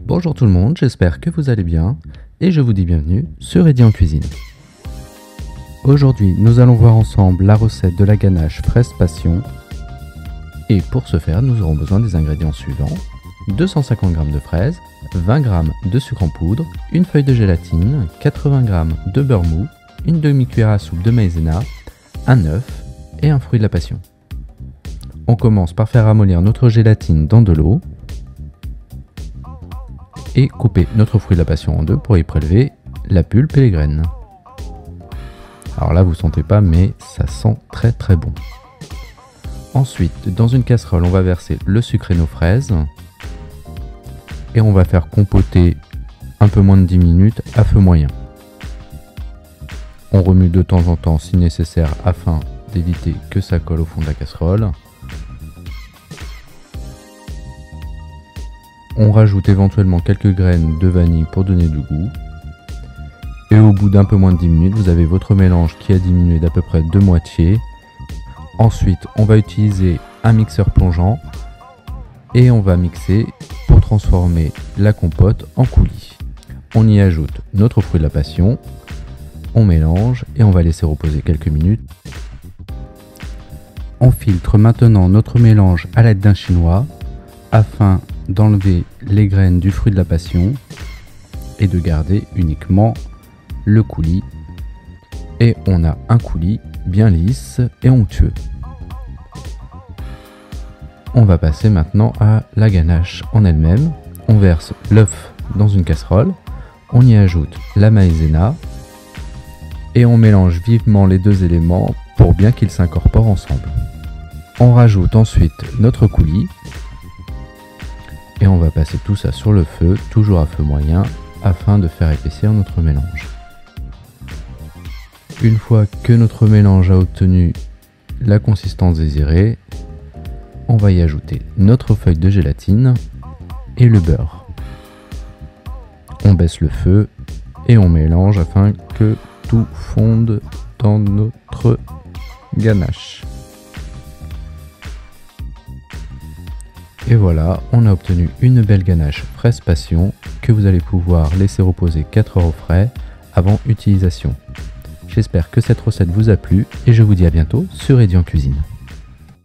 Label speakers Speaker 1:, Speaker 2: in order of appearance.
Speaker 1: Bonjour tout le monde, j'espère que vous allez bien et je vous dis bienvenue sur Eddy en cuisine. Aujourd'hui, nous allons voir ensemble la recette de la ganache fraise passion. Et pour ce faire, nous aurons besoin des ingrédients suivants: 250 g de fraises, 20 g de sucre en poudre, une feuille de gélatine, 80 g de beurre mou, une demi-cuillère à soupe de maïzena, un œuf et un fruit de la passion. On commence par faire ramollir notre gélatine dans de l'eau et couper notre fruit de la passion en deux pour y prélever la pulpe et les graines. Alors là, vous sentez pas, mais ça sent très très bon. Ensuite, dans une casserole, on va verser le sucre et nos fraises et on va faire compoter un peu moins de 10 minutes à feu moyen. On remue de temps en temps si nécessaire afin d'éviter que ça colle au fond de la casserole. On rajoute éventuellement quelques graines de vanille pour donner du goût. Et au bout d'un peu moins de 10 minutes, vous avez votre mélange qui a diminué d'à peu près de moitié. Ensuite, on va utiliser un mixeur plongeant et on va mixer pour transformer la compote en coulis. On y ajoute notre fruit de la passion, on mélange et on va laisser reposer quelques minutes. On filtre maintenant notre mélange à l'aide d'un chinois afin d'enlever les graines du fruit de la passion et de garder uniquement le coulis. Et on a un coulis bien lisse et onctueux. On va passer maintenant à la ganache en elle-même. On verse l'œuf dans une casserole, on y ajoute la maïzena et on mélange vivement les deux éléments pour bien qu'ils s'incorporent ensemble. On rajoute ensuite notre coulis et on va passer tout ça sur le feu, toujours à feu moyen, afin de faire épaissir notre mélange. Une fois que notre mélange a obtenu la consistance désirée, on va y ajouter notre feuille de gélatine et le beurre. On baisse le feu et on mélange afin que tout fonde dans notre ganache. Et voilà, on a obtenu une belle ganache fraise passion que vous allez pouvoir laisser reposer 4 heures au frais avant utilisation. J'espère que cette recette vous a plu et je vous dis à bientôt sur Eddy en cuisine.